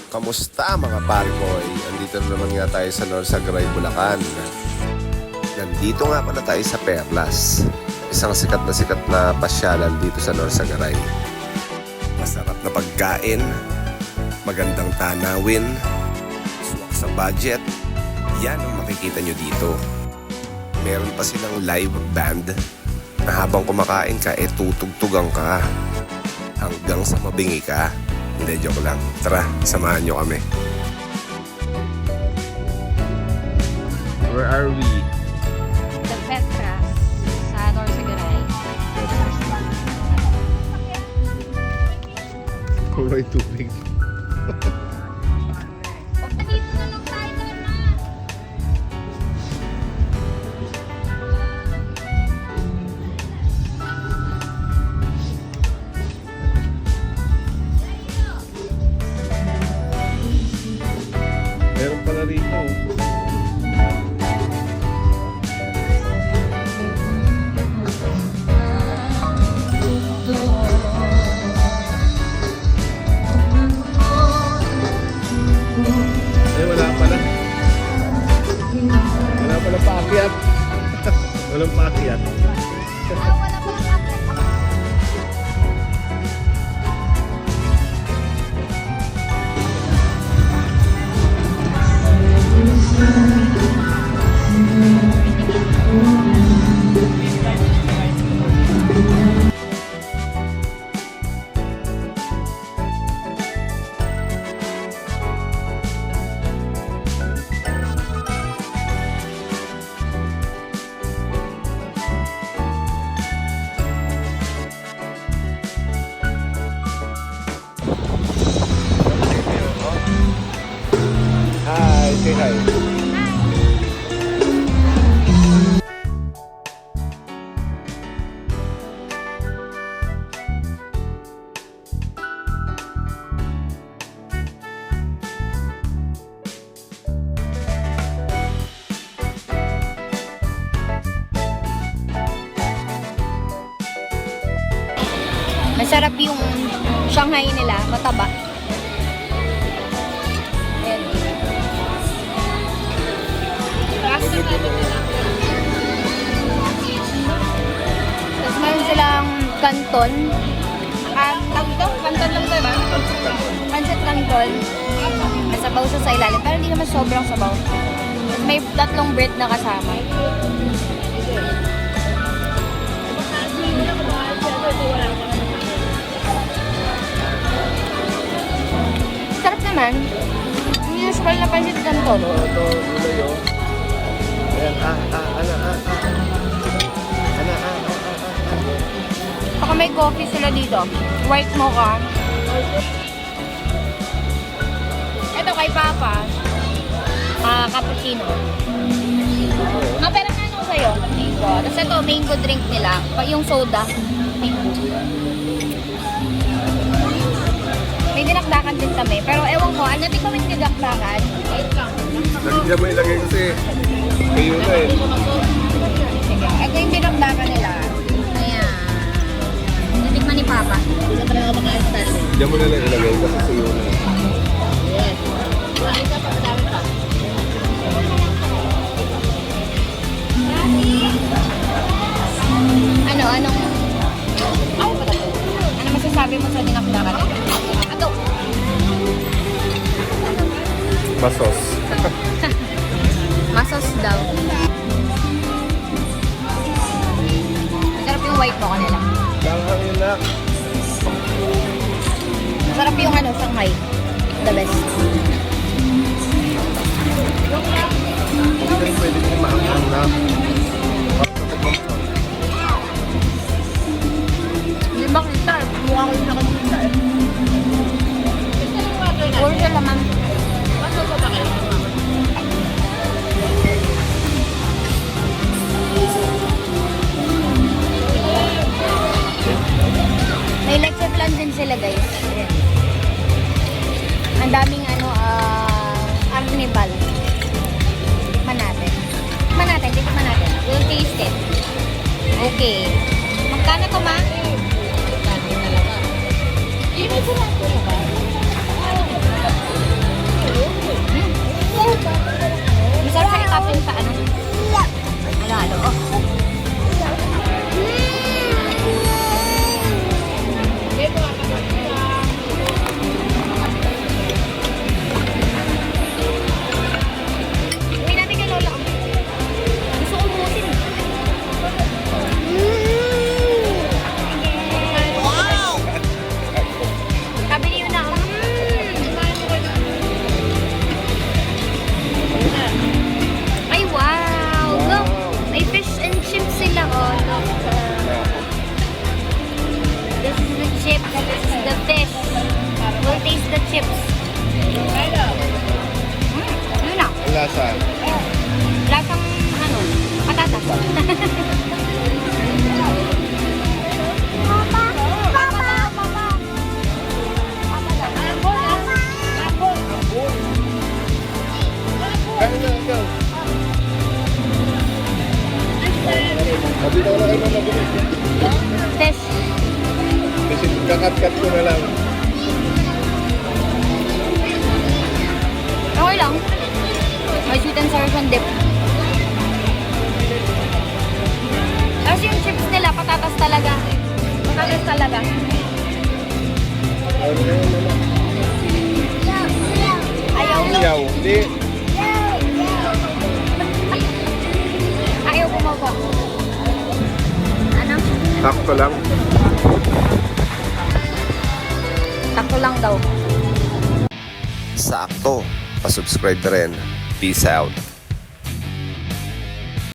Kamusta mga pariboy? Andito na naman nga tayo sa Norsagaray, Bulacan. Nandito nga pala tayo sa Perlas. Isang sikat na pasyalan dito sa Norsagaray. Masarap na pagkain, magandang tanawin, swak sa budget. Yan ang makikita nyo dito. Meron pa silang live band na habang kumakain ka, tutugtugan ka hanggang sa mabingi ka. Hindi, joke lang. Tara, samahan nyo kami. Where are we? The Petras sa Norsagaray. Kulay tubig. Dito na lang tayo na. Meron pala rito. Wala pala. Wala pala paakyat. Walang paakyat. Wala pa lang ako. Hi, say hi. Masarap yung Shanghai nila, mataba. Ayan. Tapos meron silang canton. Canton lang ba? Pancit canton. May sabaw siya sa ilalim, pero hindi naman sobrang sabaw. Tapos may tatlong bread na kasama. Sarap naman. Yung usual na pancit canton. Ito, gulay oh. Ayan, Saka may coffee sila dito. White mocha. Ito kay Papa. Cappuccino. Pero ano sa'yo? Mango. Tapos ito, mango drink nila. Yung soda. Mango. May dinakdakan din kami. Pero ewan ko, ano din kami dinakdakan? Hindi mo ilagay kasi kayo na eh. Sige. Ito yung dinakdakan nila. Ayan. Natikman ni Papa. Hindi ka talaga makaastan. Hindi mo na lang ilagay kasi kayo na. Yes. Wala ka pa, madami pa. Anong? Ano masasabi mo sa dinakdakan nila? Ato. Masos. Masos daw. Masarap yung white mocha nila. Langhang yun na. Masarap yung Shanghai. The best. Hindi pwede nyo maanghang na. Hindi ba kita? Mukha ko yung nakakita eh. Puro siya laman. Maso ba kayo? May lecture plan din sila guys. Ang daming carnival. Tikman natin. Tikman natin. We'll taste it. Okay. Magkano to, ma? Hindi mo sila ito, ba? lasa? Lasang, ano, patatas. Kaya na, ikaw. Mabitaw na kayo mga mabilis. Fish. Kasi kakat-kat ko na lang. Okay lang. May sweet and sour siyang dip. Tapos yung chips nila, patatas talaga. Patatas talaga. Ano na yun, mama? Ayaw lang. Iyaw. Hindi. Ayaw gumawa. Ano? Sakto lang. Takto lang daw. Sakto. Pa-subscribe na rin. Peace out.